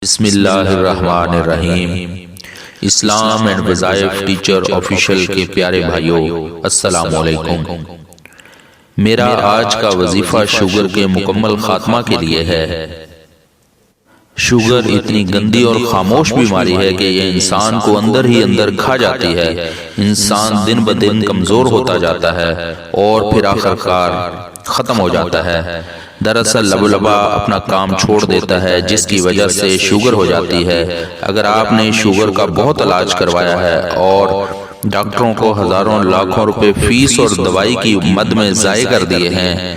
بسم اللہ الرحمن الرحیم۔ اسلام اینڈ وظائف ٹیچر آفیشل کے پیارے بھائیوں، السلام علیکم۔ میرا آج کا وظیفہ شوگر کے مکمل خاتمہ کے لیے ہے۔ شوگر اتنی گندی اور خاموش بیماری ہے کہ یہ انسان کو اندر ہی اندر کھا جاتی ہے۔ انسان دن بدن کمزور ہوتا جاتا ہے اور پھر آخر کار ختم ہو جاتا ہے۔ دراصل لبلبا اپنا کام چھوڑ دیتا ہے، جس کی وجہ سے شوگر ہو جاتی ہے۔ اگر آپ نے شوگر کا بہت علاج کروایا ہے اور ڈاکٹروں کو ہزاروں لاکھوں روپے فیس اور دوائی کی مد میں ضائع کر دیے ہیں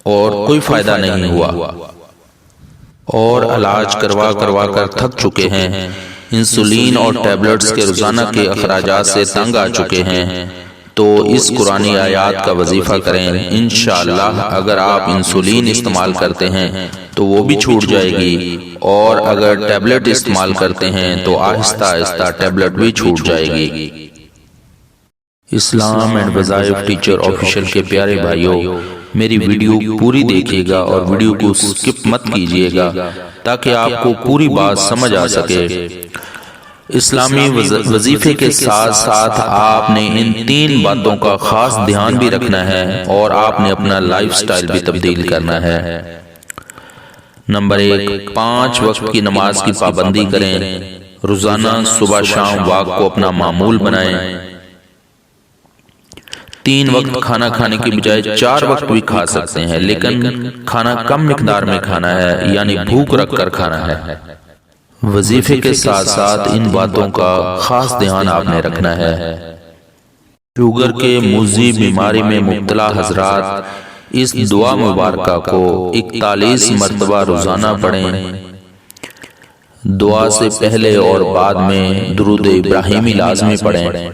اور کوئی فائدہ نہیں ہوا، اور علاج کروا کر تھک چکے ہیں، انسولین اور ٹیبلٹس کے روزانہ کے اخراجات سے تنگ آ چکے ہیں، تو اس قرآنی آیات کا وظیفہ کریں۔ انشاءاللہ اگر آپ انسولین استعمال کرتے ہیں تو وہ بھی چھوٹ جائے گی، اور اگر ٹیبلٹ استعمال کرتے ہیں تو آہستہ آہستہ ٹیبلٹ بھی چھوٹ جائے گی۔ اسلام اینڈ وظائف ٹیچر آفیشل کے پیارے بھائیوں، میری ویڈیو پوری دیکھیے گا اور ویڈیو کو سکپ مت کیجیے گا تاکہ آپ کو پوری بات سمجھ آ سکے۔ اسلامی وظیفے کے ساتھ ساتھ آپ نے ان تین باتوں کا خاص دھیان بھی رکھنا ہے، اور آپ نے اپنا لائف سٹائل بھی تبدیل کرنا ہے۔ نمبر 1، 5 وقت کی نماز کی پابندی کریں۔ روزانہ صبح شام واک کو اپنا معمول بنائیں۔ 3 وقت کھانا کھانے کی بجائے 4 وقت بھی کھا سکتے ہیں، لیکن کھانا کم مقدار میں کھانا ہے، یعنی بھوک رکھ کر کھانا ہے۔ وظیفے کے ساتھ ساتھ ان باتوں کا خاص دھیان آپ نے رکھنا ہے۔ شوگر کے مضر بیماری میں مبتلا حضرات اس دعا مبارکہ کو 41 مرتبہ روزانہ پڑھیں۔ دعا سے پہلے اور بعد میں درود ابراہیمی لازمی پڑھیں۔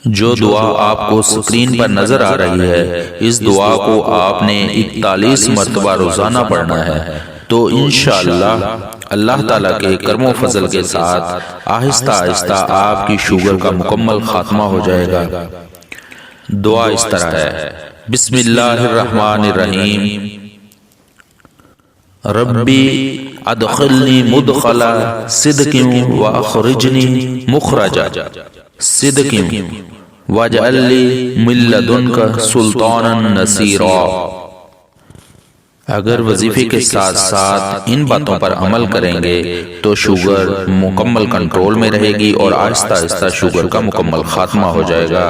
جو دعا آپ کو سکرین پر نظر آ رہی ہے، اس دعا کو آپ نے 41 مرتبہ روزانہ پڑھنا ہے، تو انشاءاللہ اللہ تعالیٰ کے کرم و فضل کے ساتھ آہستہ آہستہ آپ کی شوگر کا مکمل خاتمہ ہو جائے گا۔ دعا اس طرح ہے: بسم اللہ الرحمن الرحیم، ربی ادخلنی مدخل صدق واخرجنی مخرج صدق واجعل لی من لدنک سلطانا نصیرا۔ اگر وظیفے کے ساتھ ساتھ ان باتوں پر عمل کریں گے تو شوگر مکمل کنٹرول میں رہے گی، اور آہستہ آہستہ شوگر کا مکمل خاتمہ ہو جائے گا،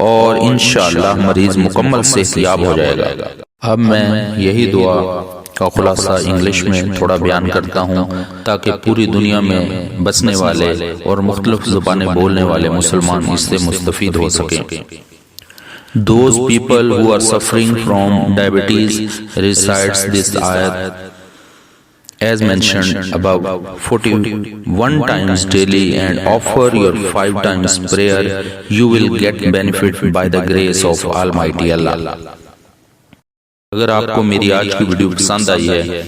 اور انشاءاللہ مریض مکمل صحتیاب ہو جائے گا۔ اب میں یہی دعا کا خلاصہ انگلش میں تھوڑا بیان کرتا ہوں تاکہ پوری دنیا میں بسنے والے اور مختلف زبانیں بولنے والے مسلمان اس سے مستفید ہو سکیں۔ Those people who are suffering from diabetes recites this ayat as mentioned above 41 times daily and offer your 5 times prayer. You will get benefit by the grace of Almighty Allah. اگر آپ کو میری آج کی ویڈیو پسند آئی ہے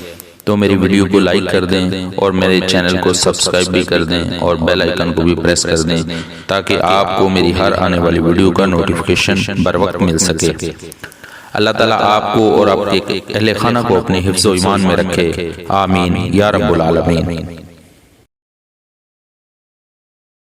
تو میری ویڈیو کو لائک کر دیں، اور میرے چینل کو سبسکرائب بھی کر دیں، اور بیل آئیکن کو بھی پریس کر دیں تاکہ آپ کو میری ہر آنے والی ویڈیو کا نوٹیفیکیشن بر وقت مل سکے۔ اللہ تعالیٰ آپ کو اور آپ کے اہل خانہ کو اپنے حفظ و ایمان میں رکھے، آمین یا رب العالمین۔